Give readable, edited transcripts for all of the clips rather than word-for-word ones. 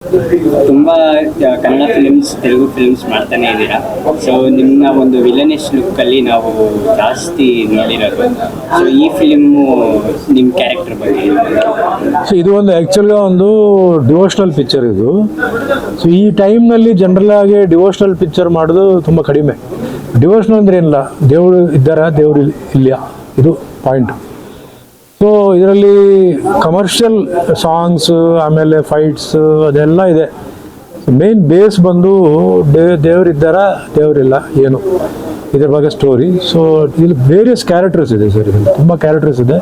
ತುಂಬಾ Kannada films Telugu films ಮಾಡ್ತಾನೆ ಇದ್ದೀರಾ. ಸೊ ನಿಮ್ಮ ಒಂದು ವಿಲನಿಶ್ ಲುಕ್ ಅಲ್ಲಿ ನಾವು ಜಾಸ್ತಿ ನೋಡಿರೋದು. ಸೊ ಈ ಫಿಲ್ಮು ನಿಮ್ಮ ಕ್ಯಾರೆಕ್ಟರ್ ಬಗ್ಗೆ. ಸೊ ಇದು ಒಂದು ಆ್ಯಕ್ಚುಲ್గా ಒಂದು ಡಿವೋಷನಲ್ ಪಿಕ್ಚರ್ ಇದು. ಸೊ ಈ ಟೈಮ್ನಲ್ಲಿ ಜನರಲ್ ಆಗಿ ಡಿವೋಷನಲ್ ಪಿಕ್ಚರ್ ಮಾಡೋದು ತುಂಬ ಕಡಿಮೆ. ಡಿವೋಷನಲ್ ಅಂದರೆ ಏನಿಲ್ಲ, ದೇವರು ಇದ್ದಾರಾ ದೇವರು ಇಲ್ಲ, ಇದು ಪಾಯಿಂಟ್. ಸೊ ಇದರಲ್ಲಿ ಕಮರ್ಷಿಯಲ್ ಸಾಂಗ್ಸ್ ಆಮೇಲೆ ಫೈಟ್ಸ್ ಅದೆಲ್ಲ ಇದೆ. ಮೇನ್ ಬೇಸ್ ಬಂದು ದೇವರಿದ್ದಾರಾ ದೇವರಿಲ್ಲ ಏನು ಇದ್ರ ಬಗ್ಗೆ ಸ್ಟೋರಿ. ಸೊ ಇಲ್ಲಿ ವೇರಿಯಸ್ ಕ್ಯಾರೆಕ್ಟರ್ಸ್ ಇದೆ ಸರ್, ಇದರಲ್ಲಿ ತುಂಬ ಕ್ಯಾರೆಕ್ಟರ್ಸ್ ಇದೆ,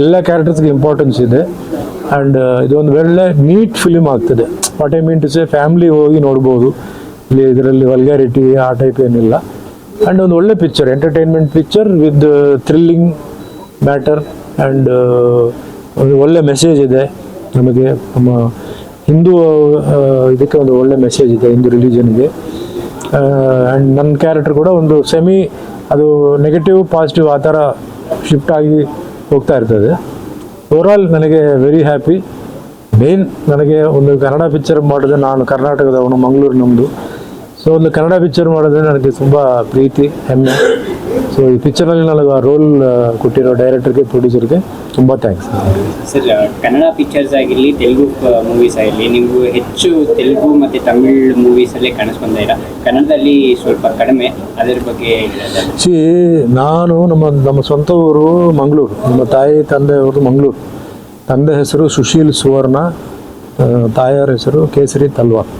ಎಲ್ಲ ಕ್ಯಾರೆಕ್ಟರ್ಸ್ಗೆ ಇಂಪಾರ್ಟೆನ್ಸ್ ಇದೆ. ಆ್ಯಂಡ್ ಇದೊಂದು ಒಳ್ಳೆ ನೀಟ್ ಫಿಲಿಮ್ ಆಗ್ತದೆ. What I mean to say family ಹೋಗಿ ನೋಡ್ಬೋದು. ಇಲ್ಲಿ ಇದರಲ್ಲಿ ವಲ್ಗ್ಯಾರಿಟಿ ಆ ಟೈಪ್ ಏನಿಲ್ಲ. ಆ್ಯಂಡ್ ಒಂದು ಒಳ್ಳೆ picture, entertainment picture with thrilling matter. And ಒಂದು ಒಳ್ಳೆ ಮೆಸೇಜ್ ಇದೆ ನಮಗೆ, ನಮ್ಮ ಹಿಂದೂ ಇದಕ್ಕೆ ಒಂದು ಒಳ್ಳೆ ಮೆಸೇಜ್ ಇದೆ, ಹಿಂದೂ ರಿಲಿಜನ್ಗೆ. ಆ್ಯಂಡ್ ನನ್ನ ಕ್ಯಾರೆಕ್ಟರ್ ಕೂಡ ಒಂದು ಸೆಮಿ ಅದು ನೆಗೆಟಿವ್ ಪಾಸಿಟಿವ್ ಆ ಥರ ಶಿಫ್ಟ್ ಆಗಿ ಹೋಗ್ತಾ ಇರ್ತದೆ. ಓವರಾಲ್ ನನಗೆ ವೆರಿ ಹ್ಯಾಪಿ. ಮೇನ್ ನನಗೆ ಒಂದು ಕನ್ನಡ ಪಿಕ್ಚರ್ ಮಾಡಿದೆ, ನಾನು ಕರ್ನಾಟಕದವನು, ಮಂಗಳೂರು ನಮ್ಮದು. ಸೊ ಒಂದು ಕನ್ನಡ ಪಿಕ್ಚರ್ ಮಾಡೋದ್ರೆ ನನಗೆ ತುಂಬ ಪ್ರೀತಿ, ಹೆಮ್ಮೆ. ಸೊ ಈ ಪಿಕ್ಚರಲ್ಲಿ ನನಗೆ ಆ ರೋಲ್ ಕೊಟ್ಟಿರೋ ಡೈರೆಕ್ಟರ್ಗೆ, ಪ್ರೊಡ್ಯೂಸರ್ಗೆ ತುಂಬ ಥ್ಯಾಂಕ್ಸ್. ಸರ್, ಕನ್ನಡ ಪಿಕ್ಚರ್ಸ್ ಆಗಿರಲಿ ತೆಲುಗು ಮೂವೀಸ್ ಆಗಿರಲಿ, ನೀವು ಹೆಚ್ಚು ತೆಲುಗು ಮತ್ತು ತಮಿಳ್ ಮೂವೀಸಲ್ಲೇ ಕಾಣಿಸ್ಕೊಂತ ಇರ, ಕನ್ನಡದಲ್ಲಿ ಸ್ವಲ್ಪ ಕಡಿಮೆ, ಅದರ ಬಗ್ಗೆ ಸಿ ನಾನು ನಮ್ಮ ಸ್ವಂತ ಊರು ಮಂಗಳೂರು, ನಮ್ಮ ತಾಯಿ ತಂದೆಯವರು ಮಂಗಳೂರು. ತಂದೆ ಹೆಸರು ಸುಶೀಲ್ ಸುವರ್ಣ, ತಾಯಿಯವ್ರ ಹೆಸರು ಕೇಸರಿ ತಲ್ವಾರ್.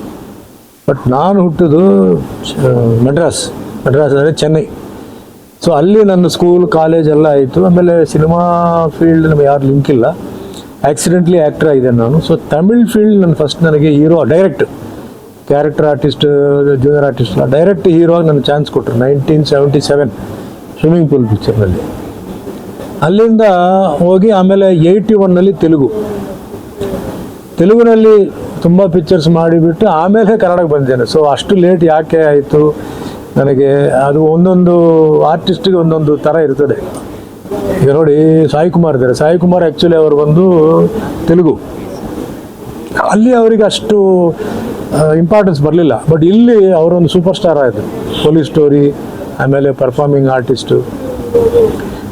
ಬಟ್ ನಾನು ಹುಟ್ಟಿದ್ದು ಮಡ್ರಾಸ್ ಅಂದರೆ ಚೆನ್ನೈ. ಸೊ ಅಲ್ಲಿ ನನ್ನ ಸ್ಕೂಲ್ ಕಾಲೇಜ್ ಎಲ್ಲ ಆಯಿತು. ಆಮೇಲೆ ಸಿನಿಮಾ ಫೀಲ್ಡ್ ನಮಗೆ ಯಾರು ಲಿಂಕ್ ಇಲ್ಲ, ಆಕ್ಸಿಡೆಂಟ್ಲಿ ಆ್ಯಕ್ಟರ್ ಆಗಿದೆ ನಾನು. ಸೊ ತಮಿಳ್ ಫೀಲ್ಡ್ ನನ್ನ ಫಸ್ಟ್ ನನಗೆ hero, direct character artist, junior artist direct hero ಆಗಿ ನನಗೆ ಚಾನ್ಸ್ ಕೊಟ್ಟರು 1977 ಸ್ವಿಮ್ಮಿಂಗ್ ಪೂಲ್ ಪಿಕ್ಚರ್ನಲ್ಲಿ. ಅಲ್ಲಿಂದ ಹೋಗಿ ಆಮೇಲೆ 81ನಲ್ಲಿ ತೆಲುಗುನಲ್ಲಿ ತುಂಬ ಪಿಕ್ಚರ್ಸ್ ಮಾಡಿಬಿಟ್ಟು ಆಮೇಲೆ ಕನ್ನಡಕ್ಕೆ ಬಂದಿದ್ದೇನೆ. ಸೊ ಅಷ್ಟು ಲೇಟ್ ಯಾಕೆ ಆಯಿತು ನನಗೆ, ಅದು ಒಂದೊಂದು ಆರ್ಟಿಸ್ಟಿಗೆ ಒಂದೊಂದು ಥರ ಇರ್ತದೆ. ಈಗ ನೋಡಿ ಸಾಯಿ ಕುಮಾರ್ ಇದ್ದಾರೆ, ಸಾಯಿ ಕುಮಾರ್ ಆ್ಯಕ್ಚುಲಿ ಅವರು ಬಂದು ತೆಲುಗು, ಅಲ್ಲಿ ಅವರಿಗೆ ಅಷ್ಟು ಇಂಪಾರ್ಟೆನ್ಸ್ ಬರಲಿಲ್ಲ. ಬಟ್ ಇಲ್ಲಿ ಅವರೊಂದು ಸೂಪರ್ ಸ್ಟಾರ್ ಆಯಿತು, ಪೊಲೀಸ್ ಸ್ಟೋರಿ, ಆಮೇಲೆ ಪರ್ಫಾರ್ಮಿಂಗ್ ಆರ್ಟಿಸ್ಟು.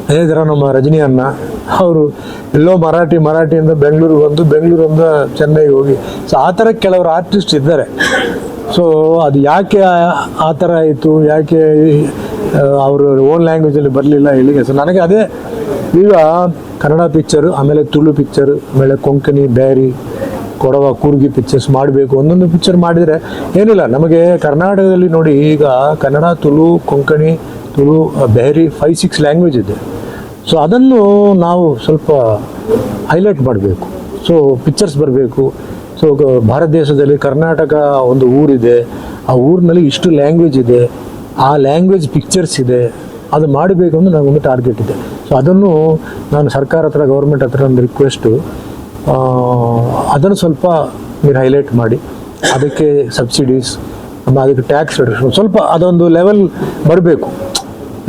ಅದೇ ಥರ ನಮ್ಮ ರಜನಿ ಅಣ್ಣ, ಅವರು ಎಲ್ಲೋ ಮರಾಠಿಯಿಂದ ಬೆಂಗಳೂರಿಗೆ ಬಂದು, ಬೆಂಗಳೂರಿಂದ ಚೆನ್ನೈಗೆ ಹೋಗಿ. ಸೊ ಆ ಥರ ಕೆಲವರು ಆರ್ಟಿಸ್ಟ್ ಇದ್ದಾರೆ. ಸೊ ಅದು ಯಾಕೆ ಆ ಥರ ಆಯಿತು, ಯಾಕೆ ಅವರು ಓನ್ ಲ್ಯಾಂಗ್ವೇಜಲ್ಲಿ ಬರಲಿಲ್ಲ ಹೇಳಿಗೆ. ಸೊ ನನಗೆ ಅದೇ ಈಗ ಕನ್ನಡ ಪಿಕ್ಚರು, ಆಮೇಲೆ ತುಳು ಪಿಕ್ಚರ್, ಆಮೇಲೆ ಕೊಂಕಣಿ, ಬ್ಯಾರಿ, ಕೊಡವ, ಕೂರ್ಗಿ ಪಿಕ್ಚರ್ಸ್ ಮಾಡಬೇಕು. ಒಂದೊಂದು ಪಿಕ್ಚರ್ ಮಾಡಿದರೆ ಏನಿಲ್ಲ, ನಮಗೆ ಕರ್ನಾಟಕದಲ್ಲಿ ನೋಡಿ ಈಗ ಕನ್ನಡ, ತುಳು, ಕೊಂಕಣಿ, ತುಳು, ಬ್ಯಾರಿ 5-6 ಲ್ಯಾಂಗ್ವೇಜ್ ಇದೆ. ಸೊ ಅದನ್ನು ನಾವು ಸ್ವಲ್ಪ ಹೈಲೈಟ್ ಮಾಡಬೇಕು. ಸೊ ಪಿಕ್ಚರ್ಸ್ ಬರಬೇಕು. ಸೊ ಭಾರತ ದೇಶದಲ್ಲಿ ಕರ್ನಾಟಕ ಒಂದು ಊರಿದೆ, ಆ ಊರಿನಲ್ಲಿ ಇಷ್ಟು ಲ್ಯಾಂಗ್ವೇಜ್ ಇದೆ, ಆ ಲ್ಯಾಂಗ್ವೇಜ್ ಪಿಕ್ಚರ್ಸ್ ಇದೆ, ಅದು ಮಾಡಬೇಕು ಅಂತ ನನಗೊಂದು ಟಾರ್ಗೆಟ್ ಇದೆ. ಸೊ ಅದನ್ನು ನಾನು ಸರ್ಕಾರ ಹತ್ರ, ಗೌರ್ಮೆಂಟ್ ಹತ್ರ ಒಂದು ರಿಕ್ವೆಸ್ಟು, ಅದನ್ನು ಸ್ವಲ್ಪ మీరు ಹೈಲೈಟ್ ಮಾಡಿ, ಅದಕ್ಕೆ ಸಬ್ಸಿಡೀಸ್, ಅದಕ್ಕೆ ಟ್ಯಾಕ್ಸ್ ರಿಡಕ್ಷನ್ ಸ್ವಲ್ಪ ಅದೊಂದು ಲೆವೆಲ್ ಬರಬೇಕು.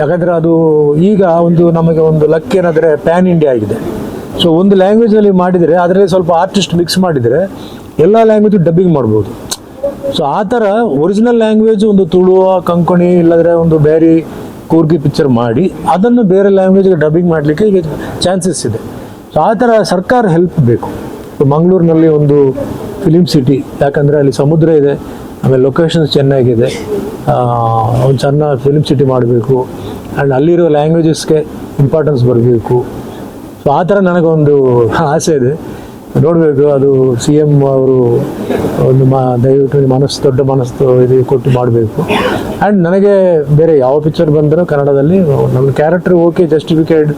ಯಾಕಂದರೆ ಅದು ಈಗ ನಮಗೆ ಒಂದು ಲಕ್ ಏನಾದರೆ ಪ್ಯಾನ್ ಇಂಡಿಯಾ ಆಗಿದೆ. ಸೊ ಒಂದು ಲ್ಯಾಂಗ್ವೇಜಲ್ಲಿ ಮಾಡಿದರೆ ಅದರಲ್ಲಿ ಸ್ವಲ್ಪ ಆರ್ಟಿಸ್ಟ್ ಮಿಕ್ಸ್ ಮಾಡಿದರೆ ಎಲ್ಲ ಲ್ಯಾಂಗ್ವೇಜು ಡಬ್ಬಿಂಗ್ ಮಾಡ್ಬೋದು. ಸೊ ಆ ಥರ ಒರಿಜಿನಲ್ ಲ್ಯಾಂಗ್ವೇಜ್ ಒಂದು ತುಳು, ಕೊಂಕಣಿ, ಇಲ್ಲದ್ರೆ ಒಂದು ಬೇರೆ ಕೂರ್ಗಿ ಪಿಕ್ಚರ್ ಮಾಡಿ ಅದನ್ನು ಬೇರೆ ಲ್ಯಾಂಗ್ವೇಜ್ಗೆ ಡಬ್ಬಿಂಗ್ ಮಾಡಲಿಕ್ಕೆ ಈಗ ಚಾನ್ಸಸ್ ಇದೆ. ಸೊ ಆ ಥರ ಸರ್ಕಾರ ಹೆಲ್ಪ್ ಬೇಕು. ಮಂಗಳೂರಿನಲ್ಲಿ ಒಂದು ಫಿಲಿಮ್ ಸಿಟಿ, ಯಾಕಂದರೆ ಅಲ್ಲಿ ಸಮುದ್ರ ಇದೆ, ಆಮೇಲೆ ಲೊಕೇಶನ್ಸ್ ಚೆನ್ನಾಗಿದೆ, ಒಂದು ಸಣ್ಣ ಫಿಲಿಮ್ ಸಿಟಿ ಮಾಡಬೇಕು. ಆ್ಯಂಡ್ ಅಲ್ಲಿರೋ ಲ್ಯಾಂಗ್ವೇಜಸ್ಗೆ ಇಂಪಾರ್ಟೆನ್ಸ್ ಬರಬೇಕು. ಸೊ ಆ ಥರ ನನಗೊಂದು ಆಸೆ ಇದೆ, ನೋಡಬೇಕು. ಅದು CM ಅವರು ಒಂದು ದಯವಿಟ್ಟು ದೊಡ್ಡ ಮನಸ್ಸು ಇದು ಕೊಟ್ಟು ಮಾಡಬೇಕು. ಆ್ಯಂಡ್ ನನಗೆ ಬೇರೆ ಯಾವ ಪಿಕ್ಚರ್ ಬಂದರೂ ಕನ್ನಡದಲ್ಲಿ ನನ್ನ ಕ್ಯಾರೆಕ್ಟರ್ ಓಕೆ ಜಸ್ಟಿಫಿಕೇಡ್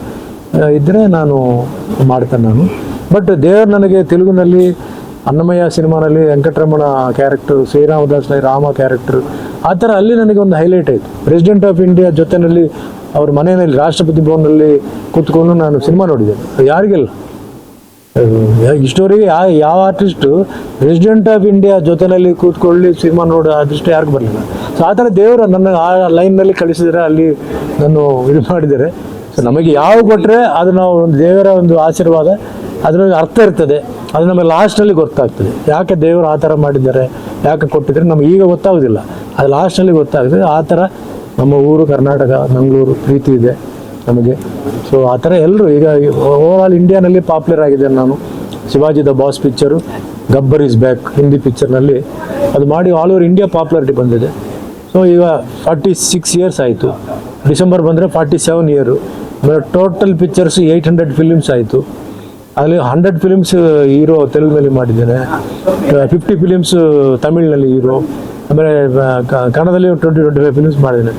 ಇದ್ದರೆ ನಾನು ಮಾಡ್ತೇನೆ ನಾನು. ಬಟ್ ದೇವರು ನನಗೆ ತೆಲುಗಿನಲ್ಲಿ ಅನ್ನಮಯ್ಯ ಸಿನಿಮಾನಲ್ಲಿ ವೆಂಕಟರಮಣ ಕ್ಯಾರೆಕ್ಟರ್, ಶ್ರೀರಾಮದಾಸ್ ರಾಮ ಕ್ಯಾರೆಕ್ಟರ್, ಆ ಥರ ಅಲ್ಲಿ ನನಗೆ ಒಂದು ಹೈಲೈಟ್ ಆಯಿತು. ಪ್ರೆಸಿಡೆಂಟ್ ಆಫ್ ಇಂಡಿಯಾ ಜೊತೆಯಲ್ಲಿ ಅವ್ರ ಮನೆಯಲ್ಲಿ ರಾಷ್ಟ್ರಪತಿ ಭವನದಲ್ಲಿ ಕೂತ್ಕೊಂಡು ನಾನು ಸಿನಿಮಾ ನೋಡಿದ್ದೇನೆ. ಯಾರಿಗೆಲ್ಲ ಇಷ್ಟವರೆಗೆ ಯಾವ ಆರ್ಟಿಸ್ಟು ಪ್ರೆಸಿಡೆಂಟ್ ಆಫ್ ಇಂಡಿಯಾ ಜೊತೆಯಲ್ಲಿ ಕೂತ್ಕೊಳ್ಳಿ ಸಿನಿಮಾ ನೋಡೋ ಅದೃಷ್ಟ ಯಾರಿಗೂ ಬರಲಿಲ್ಲ. ಸೊ ಆ ಥರ ದೇವರು ನನ್ನ ಆ ಲೈನ್ನಲ್ಲಿ ಕಳಿಸಿದರೆ ಅಲ್ಲಿ ನಾನು ಇದು ಮಾಡಿದರೆ ಸೊ ನಮಗೆ ಯಾವ ಕೊಟ್ಟರೆ ಅದು ನಾವು ಒಂದು ದೇವರ ಒಂದು ಆಶೀರ್ವಾದ, ಅದರಲ್ಲಿ ಅರ್ಥ ಇರ್ತದೆ, ಅದು ನಮಗೆ ಲಾಸ್ಟಲ್ಲಿ ಗೊತ್ತಾಗ್ತದೆ. ಯಾಕೆ ದೇವರು ಆ ಥರ ಮಾಡಿದ್ದಾರೆ, ಯಾಕೆ ಕೊಟ್ಟಿದ್ದಾರೆ ನಮಗೆ ಈಗ ಗೊತ್ತಾಗೋದಿಲ್ಲ, ಅದು ಲಾಸ್ಟಲ್ಲಿ ಗೊತ್ತಾಗ್ತದೆ. ಆ ಥರ ನಮ್ಮ ಊರು ಕರ್ನಾಟಕ, ಮಂಗಳೂರು ಪ್ರೀತಿ ಇದೆ ನಮಗೆ. ಸೊ ಆ ಥರ ಎಲ್ಲರೂ ಈಗ ಓವರಾಲ್ ಇಂಡಿಯಾನಲ್ಲಿ ಪಾಪ್ಯುಲರ್ ಆಗಿದ್ದೇನೆ ನಾನು. Shivaji the boss picture, Gabbar is back Hindi ಪಿಕ್ಚರ್ನಲ್ಲಿ ಅದು ಮಾಡಿ ಆಲ್ ಓವರ್ ಇಂಡಿಯಾ ಪಾಪ್ಯುಲಾರಿಟಿ ಬಂದಿದೆ. ಸೊ ಈಗ 46 ಇಯರ್ಸ್ ಆಯಿತು, ಡಿಸೆಂಬರ್ ಬಂದರೆ 47 ಇಯರು. ಆಮೇಲೆ ಟೋಟಲ್ ಪಿಕ್ಚರ್ಸ್ 800 ಫಿಲಿಮ್ಸ್ ಆಯಿತು. ಅಲ್ಲಿ 100 ಫಿಲಿಮ್ಸ್ ಹೀರೋ ತೆಲುಗಿನಲ್ಲಿ ಮಾಡಿದ್ದೇನೆ, 50 ಫಿಲಿಮ್ಸ್ ತಮಿಳಿನಲ್ಲಿ ಹೀರೋ, ಆಮೇಲೆ ಕನ್ನಡದಲ್ಲಿ 20-25 ಫಿಲಿಮ್ಸ್ ಮಾಡಿದ್ದೇನೆ.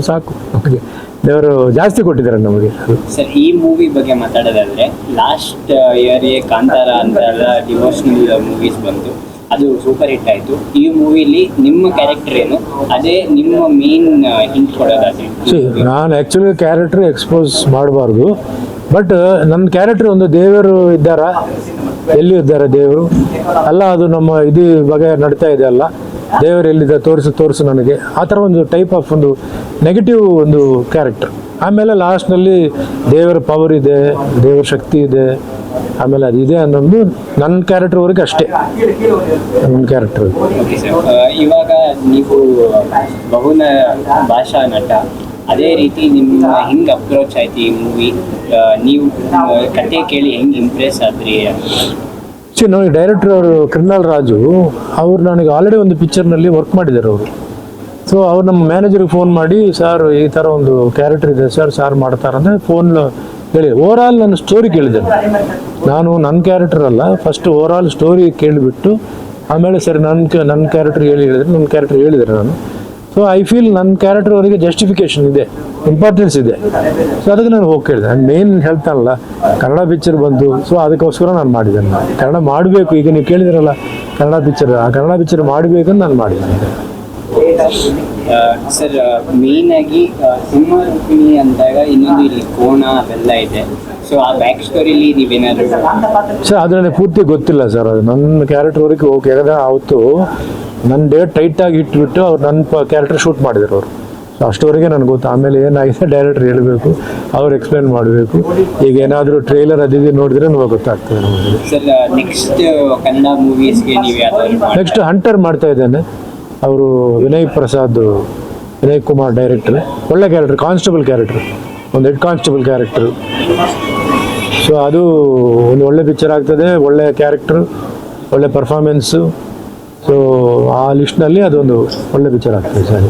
ಸಾಕು, ನಮಗೆ ದೇವರು ಜಾಸ್ತಿ ಕೊಟ್ಟಿದ್ದಾರೆ ನಮಗೆ. ಸರ್, ಈ ಮೂವಿ ಬಗ್ಗೆ ಮಾತಾಡೋದಾದ್ರೆ ಲಾಸ್ಟ್ ಇಯರ್ಗೆ ಕಾಂತಾರ ಅಂತೆಲ್ಲ ಡಿವೋಷನಲ್ ಮೂವೀಸ್ ಬಂತು, ಅದು ಸೂಪರ್ ಹಿಟ್ ಆಯಿತು. ಈ ಮೂವಿಲಿ ನಿಮ್ಮ ಕ್ಯಾರೆಕ್ಟರ್ ಏನು, ಅದೇ ನಿಮ್ಮ ಮೇನ್ ಹಿಂಟ್ ಕೊಡೋದಾದ್ರೆ? ನಾನು ಆ್ಯಕ್ಚುಲಿ ಕ್ಯಾರೆಕ್ಟರ್ ಎಕ್ಸ್ಪೋಸ್ ಮಾಡಬಾರ್ದು, ಬಟ್ ನನ್ನ ಕ್ಯಾರೆಕ್ಟರ್ ಒಂದು ದೇವರು ಇದ್ದಾರಾ, ಎಲ್ಲಿ ಇದ್ದಾರೆ ದೇವರು ಅಲ್ಲ, ಅದು ನಮ್ಮ ಇದು ಬಗ್ಗೆ ನಡ್ತಾ ಇದೆ ಅಲ್ಲ, ದೇವರು ಎಲ್ಲಿದೆ ತೋರಿಸು ನನಗೆ, ಆ ಥರ ಒಂದು ಟೈಪ್ ಆಫ್ ಒಂದು ನೆಗೆಟಿವ್ ಒಂದು ಕ್ಯಾರೆಕ್ಟರ್. ಆಮೇಲೆ ಲಾಸ್ಟ್ನಲ್ಲಿ ದೇವರ ಪವರ್ ಇದೆ, ದೇವರ ಶಕ್ತಿ ಇದೆ, ಆಮೇಲೆ ಅದಿದೆ ಅನ್ನೋದು ನನ್ನ ಕ್ಯಾರೆಕ್ಟರ್ವರೆಗೆ ಅಷ್ಟೇ. ನನ್ನ ಕ್ಯಾರೆಕ್ಟರ್ ಓಕೆ ಸರ್, ಇವಾಗ ನೀವು ಬಹುನ ಭಾಷಾ ನಟ, ಅದೇ ರೀತಿ ನಿಮ್ಮ ಹೆಂಗೆ ಅಪ್ರೋಚ್ ಆಯ್ತು ಈ ಮೂವಿ, ನೀವು ಕತೆ ಕೇಳಿ ಹೆಂಗೆ ಇಂಪ್ರೆಸ್ ಆದ್ರಿ? ನೋಡಿ, ಡೈರೆಕ್ಟರ್ ಅವರು ಕೃಣಾಲ್ ರಾಜು ಅವರು ನನಗೆ ಆಲ್ರೆಡಿ ಒಂದು ಪಿಕ್ಚರ್ನಲ್ಲಿ ವರ್ಕ್ ಮಾಡಿದ್ದಾರೆ ಅವರು. ಸೊ ಅವ್ರು ನಮ್ಮ ಮ್ಯಾನೇಜರ್ಗೆ ಫೋನ್ ಮಾಡಿ, ಸರ್ ಈ ಥರ ಒಂದು ಕ್ಯಾರೆಕ್ಟರ್ ಇದೆ ಸರ್, ಸಾರ್ ಮಾಡ್ತಾರಂದ್ರೆ ಫೋನ್ ಹೇಳಿ. ಓವರಾಲ್ ನನ್ನ ಸ್ಟೋರಿ ಕೇಳಿದ್ದೇನೆ ನಾನು, ನನ್ನ ಕ್ಯಾರೆಕ್ಟರ್ ಅಲ್ಲ, ಫಸ್ಟ್ ಓವರಾಲ್ ಸ್ಟೋರಿ ಕೇಳಿಬಿಟ್ಟು ಆಮೇಲೆ ಸರಿ ನನ್ನ ಕ್ಯಾರೆಕ್ಟರ್ ಹೇಳಿದ್ರೆ ನನ್ನ ಕ್ಯಾರೆಕ್ಟರ್ ಹೇಳಿದರೆ ನಾನು. ಸೊ ಐ ಫೀಲ್ ನನ್ನ ಕ್ಯಾರೆಕ್ಟರ್ ಅವರಿಗೆ ಜಸ್ಟಿಫಿಕೇಶನ್ ಇದೆ, ಇಂಪಾರ್ಟೆನ್ಸ್ ಇದೆ. ಸೊ ಅದಕ್ಕೆ ನಾನು ಹೋಗಿ ಕೇಳಿದೆ. ನಾನು ಮೇನ್ ಹೇಳ್ತಾನಲ್ಲ, ಕನ್ನಡ ಪಿಕ್ಚರ್ ಬಂತು, ಸೊ ಅದಕ್ಕೋಸ್ಕರ ನಾನು ಮಾಡಿದ್ದೇನೆ. ಕನ್ನಡ ಮಾಡಬೇಕು, ಈಗ ನೀವು ಕೇಳಿದಿರಲ್ಲ ಕನ್ನಡ ಪಿಕ್ಚರ್, ಆ ಕನ್ನಡ ಪಿಕ್ಚರ್ ಮಾಡಬೇಕಂತ ನಾನು ಮಾಡಿದ್ದೇನೆ. ಸರ್, ಮೇನ್ ಆಗಿ ಸಿಂಹ ರೂಪಿಣಿ ಅಂದಾಗ ಇನ್ನೊಂದು ಇಲ್ಲಿ ಕೋಣ ಅವೆಲ್ಲ ಇದೆ. ಸೊ ಆ ಬ್ಯಾಕ್ ಸ್ಟೋರಿಲಿ ನೀವೇನಾದ್ರು? ಸರ್ ಅದು ನನಗೆ ಪೂರ್ತಿ ಗೊತ್ತಿಲ್ಲ ಸರ್, ಅದು ನನ್ನ ಕ್ಯಾರೆಕ್ಟರ್ವರೆಗೆ ಹೋಗಿ. ಯಾಕಂದರೆ ಅವತ್ತು ನನ್ನ ಡೇಟ್ ಟೈಟಾಗಿ ಇಟ್ಬಿಟ್ಟು ಅವ್ರು ನನ್ನ ಕ್ಯಾರೆಕ್ಟರ್ ಶೂಟ್ ಮಾಡಿದ್ರು ಅವರು. ಸೊ ಅಷ್ಟವರೆಗೆ ನನಗೆ ಗೊತ್ತು. ಆಮೇಲೆ ಏನಾಗಿದೆ ಡೈರೆಕ್ಟರ್ ಹೇಳಬೇಕು, ಅವ್ರು ಎಕ್ಸ್ಪ್ಲೇನ್ ಮಾಡಬೇಕು. ಈಗ ಏನಾದರೂ ಟ್ರೈಲರ್ ಅದಿದೆ ನೋಡಿದ್ರೆ ನಮಗೆ ಗೊತ್ತಾಗ್ತದೆ ನಮಗೆ. ಸರ್, ನೆಕ್ಸ್ಟ್ ಕನ್ನಡ ಮೂವೀಸ್ಗೆ ನೀವು ಯಾವ್ದಾದ್ರು? ನೆಕ್ಸ್ಟ್ ಹಂಟರ್ ಮಾಡ್ತಾ ಇದ್ದೇನೆ. ಅವರು ವಿನಯ್ ಕುಮಾರ್ ಡೈರೆಕ್ಟರ್. ಒಳ್ಳೆ ಕ್ಯಾರೆಕ್ಟರ್, ಕಾನ್ಸ್ಟೇಬಲ್ ಕ್ಯಾರೆಕ್ಟರ್, ಒಂದು ಹೆಡ್ ಕಾನ್ಸ್ಟೇಬಲ್ ಕ್ಯಾರೆಕ್ಟರ್. ಸೊ ಅದು ಒಂದು ಒಳ್ಳೆ ಪಿಕ್ಚರ್ ಆಗ್ತದೆ, ಒಳ್ಳೆ ಕ್ಯಾರೆಕ್ಟರ್, ಒಳ್ಳೆ ಪರ್ಫಾರ್ಮೆನ್ಸು. ಸೊ ಆ ಲಿಸ್ಟ್ನಲ್ಲಿ ಅದೊಂದು ಒಳ್ಳೆ ಪಿಕ್ಚರ್ ಆಗ್ತದೆ ಸರ್.